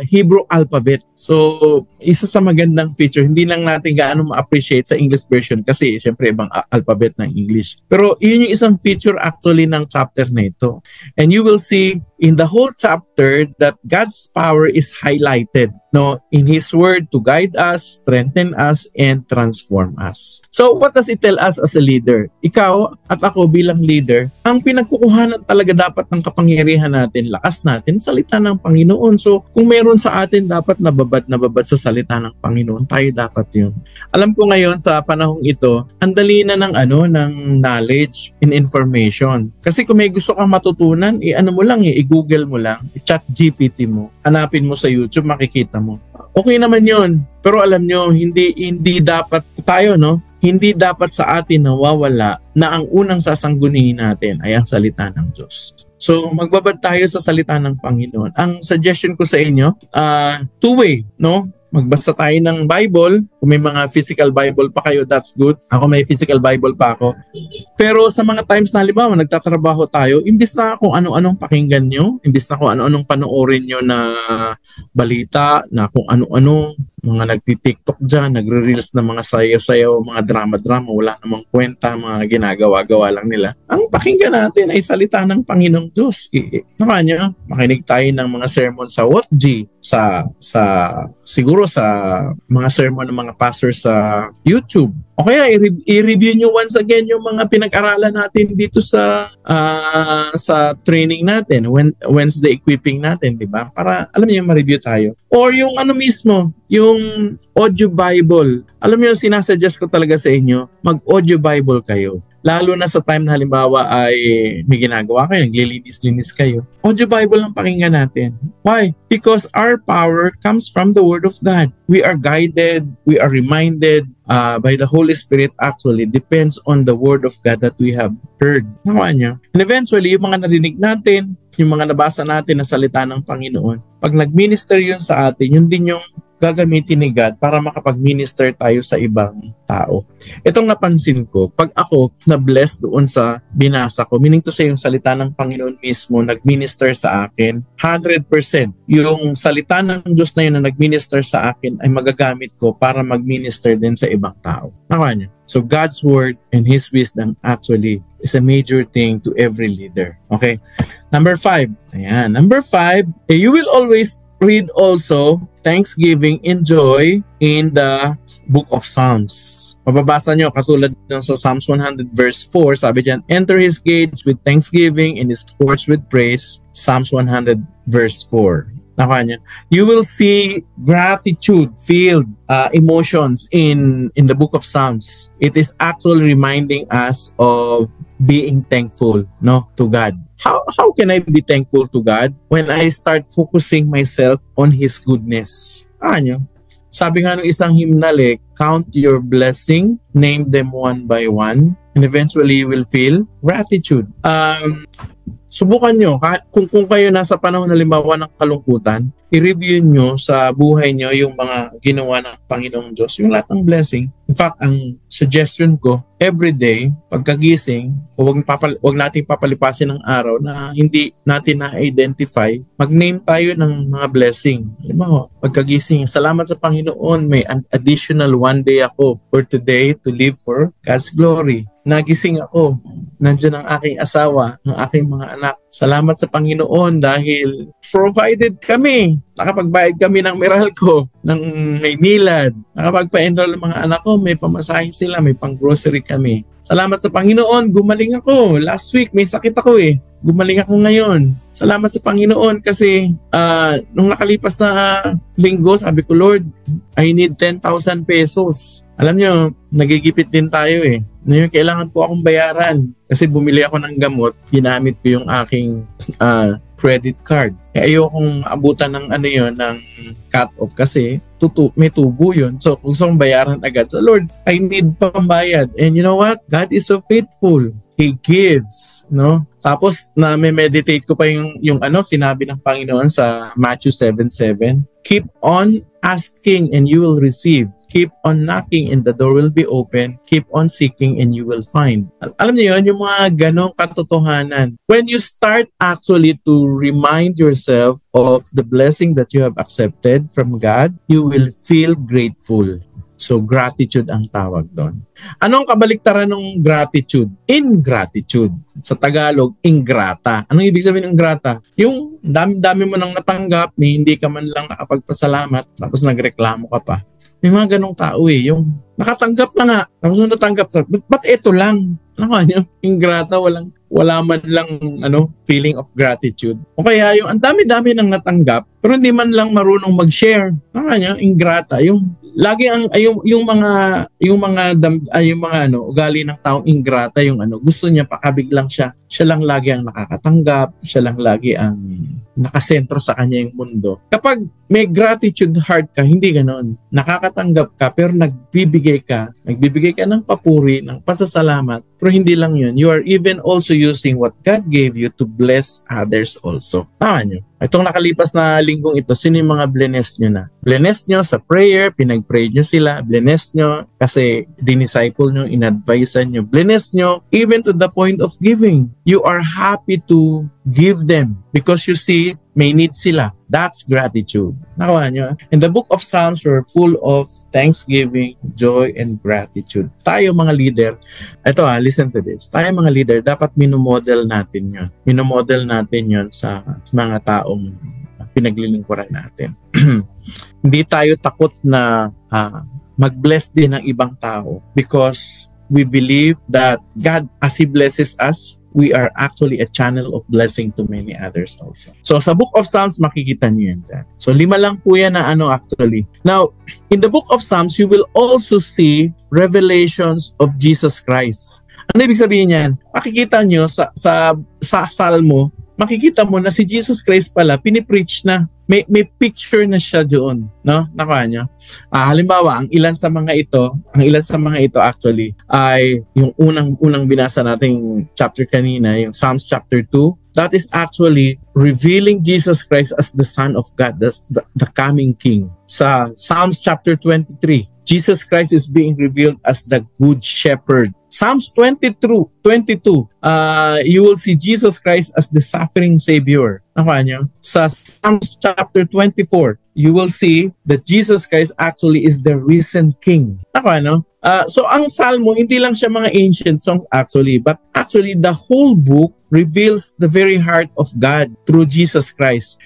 Hebrew alphabet. So, isa sa magandang feature, hindi lang natin gaano ma-appreciate sa English version kasi syempre ibang alphabet ng English. Pero yun yung isang feature actually ng chapter na ito. And you will see in the whole chapter that God's power is highlighted in His Word to guide us, strengthen us, and transform us. So, what does it tell us as a leader? Ikaw at ako bilang leader, ang pinagkukuhanan talaga dapat ng kapangyarihan natin, lakas natin, salita ng Panginoon. So, kung meron sa atin dapat nababad sa salita ng Panginoon, tayo dapat yun. Alam ko ngayon sa panahong ito, ang dali na ng knowledge and information. Kasi kung may gusto kang matutunan, mo lang, i-Google mo lang, i-chat GPT mo, hanapin mo sa YouTube, makikita mo. Okay naman yun. Pero alam nyo, hindi dapat tayo, no? Hindi dapat sa atin nawawala na ang unang sasanggunihin natin ay ang salita ng Diyos. So, magbabad tayo sa salita ng Panginoon. Ang suggestion ko sa inyo, two-way, no? Magbasa tayo ng Bible. Kung may mga physical Bible pa kayo, that's good. Ako may physical Bible pa ako. Pero sa mga times na halimbawa, nagtatrabaho tayo, imbis na kung ano-anong pakinggan nyo, imbis na kung ano-anong panoorin nyo na balita, na kung ano-ano, mga nagti-TikTok dyan, nagre-reels na mga sayaw-sayaw, mga drama-drama, wala namang kwenta, mga ginagawa-gawa lang nila. Ang pakinggan natin ay salita ng Panginoong Diyos. Naman nyo, makinig tayo ng mga sermon sa WhatG, siguro sa mga sermon ng mga pastors sa YouTube. O kaya i-review nyo once again yung mga pinag-aralan natin dito sa training natin, Wednesday equipping natin, di ba? Para alam niyo ma-review tayo. Or yung ano mismo, yung audio Bible. Alam niyo, sinasuggest ko talaga sa inyo, mag-audio Bible kayo. Lalo na sa time na halimbawa ay may ginagawa kayo, naglilinis-linis kayo. Audio Bible ang pakinggan natin. Why? Because our power comes from the Word of God. We are guided, we are reminded by the Holy Spirit actually. Depends on the Word of God that we have heard. Nakuha niyo? And eventually, yung mga narinig natin, yung mga nabasa natin na salita ng Panginoon, pag nag-minister yun sa atin, yun din yung gagamitin ni God para makapag-minister tayo sa ibang tao. Itong napansin ko, pag ako na-bless doon sa binasa ko, meaning to say yung salita ng Panginoon mismo nag-minister sa akin, 100% yung salita ng Diyos na yun na nag-minister sa akin ay magagamit ko para mag-minister din sa ibang tao. Nakuha niyo? So God's Word and His wisdom actually is a major thing to every leader. Okay? Number 5. Ayan. Number 5, you will always read also thanksgiving and joy in the book of Psalms. Mababasa nyo katulad ng sa Psalms 100 verse 4, sabi diyan, enter His gates with thanksgiving and His courts with praise. Psalms 100 verse 4. Nakuha niyo? You will see gratitude-filled emotions in the book of Psalms. It is actually reminding us of being thankful, no, to God. How can I be thankful to God when I start focusing myself on His goodness? Ano? Sabi nga ng isang hymnal count your blessing, name them one by one, and eventually you will feel gratitude. Subukan nyo, kung kayo nasa panahon na halimbawa ng kalungkutan, i-review nyo sa buhay nyo yung mga ginawa ng Panginoong Diyos, yung lahat ng blessing. In fact, ang suggestion ko, every day, pagkagising, wag nating papalipasin ng araw na hindi natin na-identify, mag-name tayo ng mga blessing. Halimbawa, pagkagising, salamat sa Panginoon, may an additional one day ako for today to live for God's glory. Nagising ako, nandiyan ang aking asawa, ang aking mga anak. Salamat sa Panginoon dahil provided kami. Nakapagbayad kami ng Meralco, ng Maynilad. Nakapagpa-enroll ng mga anak ko, may pamasahe sila, may pang-grocery kami. Salamat sa Panginoon, gumaling ako. Last week, may sakit ako Gumaling ako ngayon. Salamat sa Panginoon kasi nung nakalipas na linggo, sabi ko, Lord, I need 10,000 pesos. Alam nyo, nagigipit din tayo Ngayon, kailangan po akong bayaran kasi bumili ako ng gamot. Ginamit ko yung aking credit card. Ayokong abutan ng ng cut-off kasi may tubo yun. So, gusto kong bayaran agad. So, Lord, I need pambayad. And you know what? God is so faithful. He gives, no? Tapos na meditate ko pa yung sinabi ng Panginoon sa Matthew 7:7. Keep on asking and you will receive. Keep on knocking and the door will be open. Keep on seeking and you will find. Alam niyo yun, yung mga ganong katotohanan. When you start actually to remind yourself of the blessing that you have accepted from God, you will feel grateful. So, gratitude ang tawag doon. Anong kabaliktaran ng gratitude? Ingratitude. Sa Tagalog, ingrata. Anong ibig sabihin ng ingrata? Yung dami-dami mo nang natanggap, hindi ka man lang nakapagpasalamat, tapos nagreklamo ka pa. May mga ganong tao yung nakatanggap na nga, tapos natanggap sa, ba't ito lang? Ano ingrata, wala man lang feeling of gratitude. O kaya yung ang dami-dami nang natanggap, pero hindi man lang marunong mag-share. Ingrata, yung lagi yung mga ugali ng taong ingrata, yung gusto niya pakabiglang siya lang lagi ang nakakatanggap, siya lang lagi ang nakasentro sa kanya yung mundo. Kapag may gratitude heart ka, hindi ganon. Nakakatanggap ka pero nagbibigay ka ng papuri, ng pasasalamat, pero hindi lang yun. You are even also using what God gave you to bless others also. Tama nyo? Itong nakalipas na linggong ito, sino yung mga bless nyo na? Bless nyo sa prayer, pinag-pray nyo sila. Bless nyo kasi dinisciple nyo, in-advisean nyo. Bless nyo even to the point of giving. You are happy to give them because you see may need sila. That's gratitude. Nakuha nyo? In the book of Psalms, we're full of thanksgiving, joy, and gratitude. Tayo mga leader, ito listen to this. Tayo mga leader, dapat minomodel natin yun. Minomodel natin yun sa mga taong pinaglilingkuran natin. Hindi tayo takot na mag-bless din ng ibang tao because we believe that God, as He blesses us, we are actually a channel of blessing to many others also. So sa Book of Psalms, makikita niyo yan dyan. So 5 lang po yan na actually. Now, in the Book of Psalms, you will also see revelations of Jesus Christ. Ano ibig sabihin yan? Makikita niyo sa Salmo, makikita mo na si Jesus Christ pala, pinipreach na. May picture na siya doon, no? Nakuha niyo? Halimbawa, ang ilan sa mga ito actually ay yung unang binasa nating chapter kanina, yung Psalms chapter 2. That is actually revealing Jesus Christ as the Son of God, the coming King. Sa Psalms chapter 23, Jesus Christ is being revealed as the Good Shepherd. Psalms 22, you will see Jesus Christ as the suffering Savior. Nakuha niyo? Sa Psalms chapter 24, you will see that Jesus Christ actually is the risen King. Nakuha niyo? So ang Salmo, hindi lang siya mga ancient songs actually, but actually the whole book reveals the very heart of God through Jesus Christ.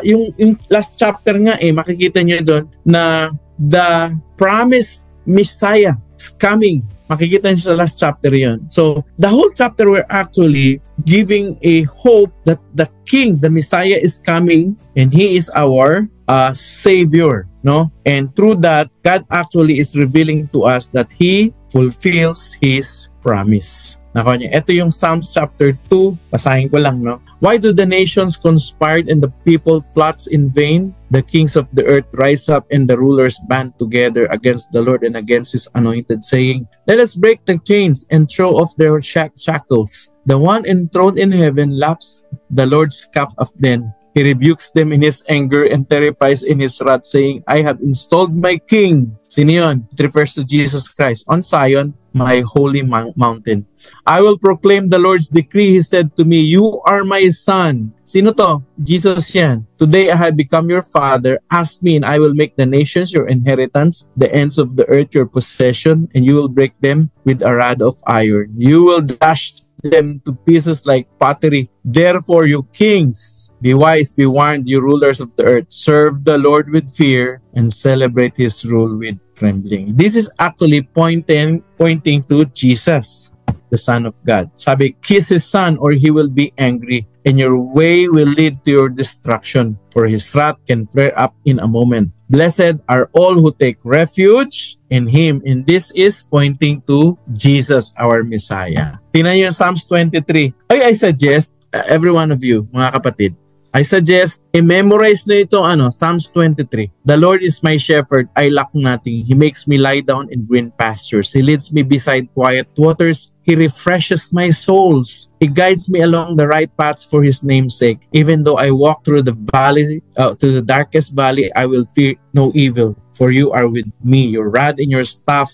Yung last chapter nga makikita niyo doon na the promised Messiah is coming. Makikita niyo sa last chapter yon. So, the whole chapter we're actually giving a hope that the King, the Messiah is coming and He is our Savior, no? And through that, God actually is revealing to us that He fulfills His promise. Nakuha niyo? Ito yung Psalms chapter 2. Basahin ko lang, no? Why do the nations conspire and the people plots in vain? The kings of the earth rise up and the rulers band together against the Lord and against His anointed, saying, let us break the chains and throw off their shackles. The one enthroned in heaven laughs, the Lord scoffs at them. He rebukes them in His anger and terrifies in His wrath, saying, I have installed my King. Sino yun? It refers to Jesus Christ. On Zion, my holy mountain. I will proclaim the Lord's decree. He said to me, you are my son. Sino to? Jesus yan. Today I have become your father. Ask me and I will make the nations your inheritance, the ends of the earth your possession, and you will break them with a rod of iron. You will dash them to pieces like pottery. Therefore, you kings, be wise, be warned, you rulers of the earth. Serve the Lord with fear and celebrate His rule with trembling. This is actually pointing to Jesus, the Son of God. Sabi, kiss His Son or He will be angry, and your way will lead to your destruction, for His wrath can flare up in a moment. Blessed are all who take refuge in Him. And this is pointing to Jesus, our Messiah. Tingnan niyo yung Psalms 23. I suggest, every one of you, mga kapatid, I suggest, i-memorize na ito, Psalms 23. The Lord is my shepherd, I lack nothing. He makes me lie down in green pastures. He leads me beside quiet waters. He refreshes my souls. He guides me along the right paths for His name's sake. Even though I walk through the valley, to the darkest valley, I will fear no evil. For you are with me. Your rod and your staff,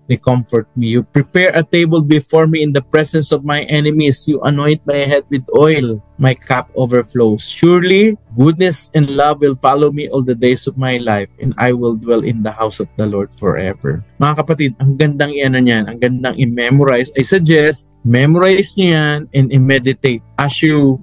they comfort me. You prepare a table before me in the presence of my enemies. You anoint my head with oil. My cup overflows. Surely, goodness and love will follow me all the days of my life, and I will dwell in the house of the Lord forever. Mga kapatid, ang gandang niyan, ang gandang i-memorize. I suggest, memorize niyo yan and i-meditate. As you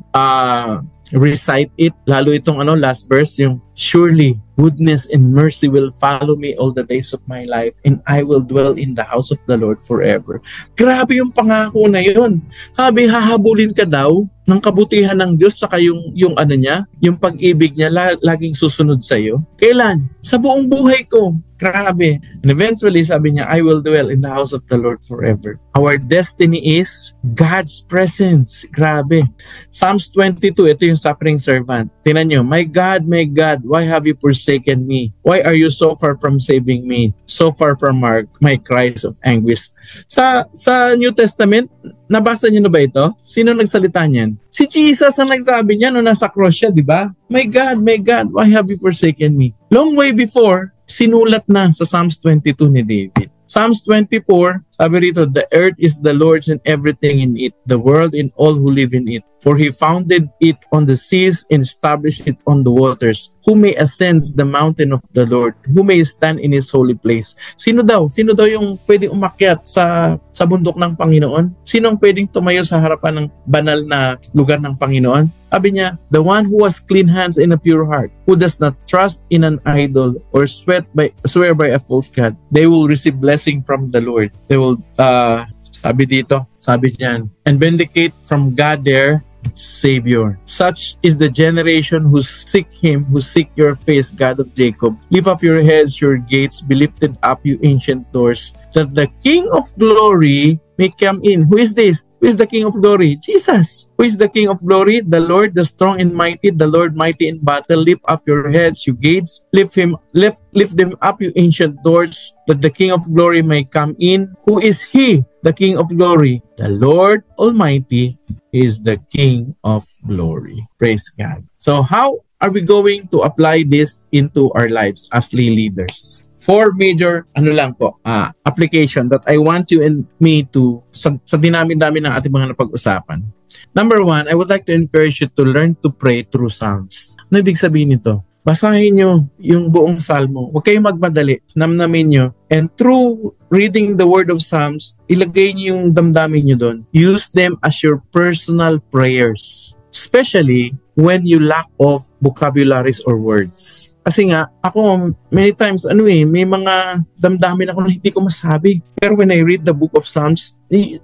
recite it, lalo itong last verse, yung surely goodness and mercy will follow me all the days of my life, and I will dwell in the house of the Lord forever. Grabe yung pangako na yun. Sabi, hahabulin ka daw ng kabutihan ng Diyos, saka yung niya, yung pag-ibig niya laging susunod sa iyo. Kailan? Sa buong buhay ko. Grabe. And eventually, sabi niya, I will dwell in the house of the Lord forever. Our destiny is God's presence. Grabe. Psalms 22, ito yung suffering servant. Tingnan nyo, my God, why have you forsaken me? Why are you so far from saving me? So far from my cries of anguish. Sa New Testament, nabasa niyo na ba ito? Sino nagsalita niyan? Si Jesus ang nagsabi niya nung nasa cross siya, di ba? My God, why have you forsaken me? Long way before, sinulat na sa Psalms 22 ni David. Psalms 24, sabi rito, the earth is the Lord's and everything in it, the world and all who live in it. For He founded it on the seas and established it on the waters. Who may ascend the mountain of the Lord? Who may stand in His holy place? Sino daw yung pwedeng umakyat sa bundok ng Panginoon? Sino ang pwedeng tumayo sa harapan ng banal na lugar ng Panginoon? Sabi niya, the one who has clean hands and a pure heart, who does not trust in an idol or swear by a false god, they will receive blessing from the Lord. They will, sabi diyan, and vindicate from God their Savior. Such is the generation who seek Him, who seek your face, God of Jacob. Lift up your heads, your gates, be lifted up, you ancient doors, that the King of glory may come in. Who is this? Who is the King of glory? Jesus. Who is the King of glory? The Lord, the strong and mighty, the Lord mighty in battle. Lift up your heads, you gates. Lift them up, you ancient doors, that the King of glory may come in. Who is He? The King of glory. The Lord Almighty is the King of glory. Praise God. So how are we going to apply this into our lives as lay leaders? 4 major application that I want you and me to sa dinami-dami ng ating mga napag-usapan. Number 1, I would like to encourage you to learn to pray through Psalms. Ano ibig sabihin nito? Basahin nyo yung buong salmo. Huwag kayong magmadali. Namnamin nyo. And through reading the word of Psalms, ilagay nyo yung damdamin nyo doon. Use them as your personal prayers. Especially when you lack of vocabularies or words. Kasi nga, ako many times, may mga damdamin ako na hindi ko masabi. Pero when I read the book of Psalms,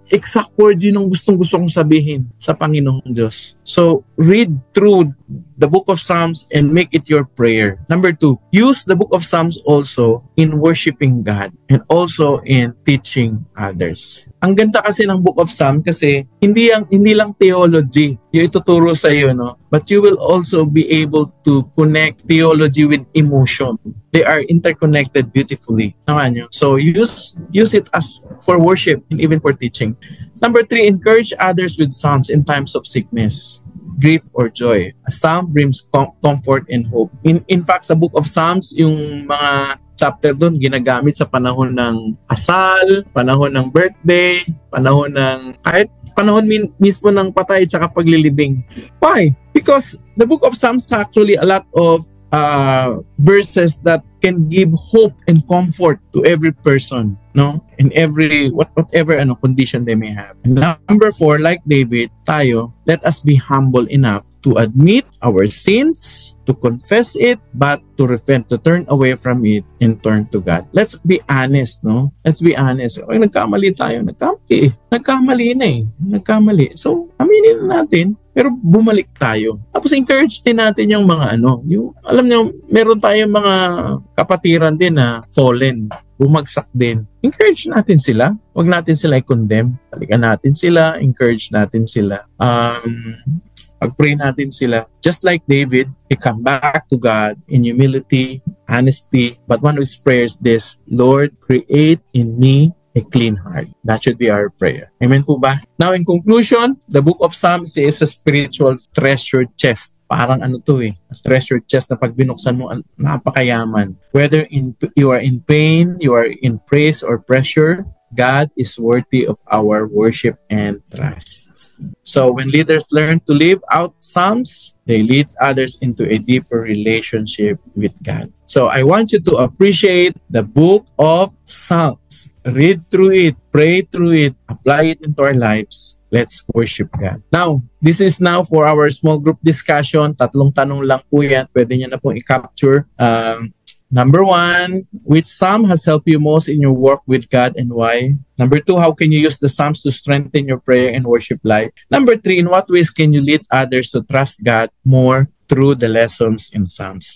exact word yun ang gustong-gusto kong sabihin sa Panginoong Diyos. So, read through the book of Psalms and make it your prayer. Number 2, use the book of Psalms also in worshiping God and also in teaching others. Ang ganda kasi ng book of Psalms kasi hindi lang theology yung ituturo sa iyo, no? But you will also be able to connect theology with emotion. They are interconnected beautifully. Naman nyo. So use it as for worship and even for teaching. Number 3, encourage others with psalms in times of sickness, grief, or joy. A psalm brings comfort and hope. In fact, sa book of Psalms, yung mga chapter doon ginagamit sa panahon ng asal, panahon ng birthday, panahon ng kahit panahon mismo ng patay at paglilibing. Why? Because the book of Psalms has actually a lot of verses that can give hope and comfort to every person, no? In every whatever condition they may have. And number 4, like David, let us be humble enough to admit our sins, to confess it, but to repent, to turn away from it and turn to God. Let's be honest, no? Let's be honest. Okay, nagkamali tayo. Nagkamali na eh. Nagkamali. So, aminin na natin. Pero bumalik tayo. Tapos encourage din natin yung mga alam niyo, meron tayong mga kapatiran din na fallen, bumagsak din. Encourage natin sila. Huwag natin sila i-condemn. Balikan natin sila, encourage natin sila. Pag-pray natin sila. Just like David, he come back to God in humility, honesty. But one of his prayers this, Lord, create in me a clean heart. That should be our prayer. Amen po ba? Now, in conclusion, the book of Psalms is a spiritual treasure chest. Parang a treasure chest na pag binuksan mo, napakayaman. Whether you are in pain, you are in praise or pressure, God is worthy of our worship and trust. So when leaders learn to live out Psalms, they lead others into a deeper relationship with God. So I want you to appreciate the book of Psalms. Read through it, pray through it, apply it into our lives. Let's worship God. Now, this is now for our small group discussion. 3 tanong lang po yan. Pwede nyo na pong i-capture. Number 1, which psalm has helped you most in your work with God and why? Number 2, how can you use the psalms to strengthen your prayer and worship life? Number 3, in what ways can you lead others to trust God more through the lessons in Psalms?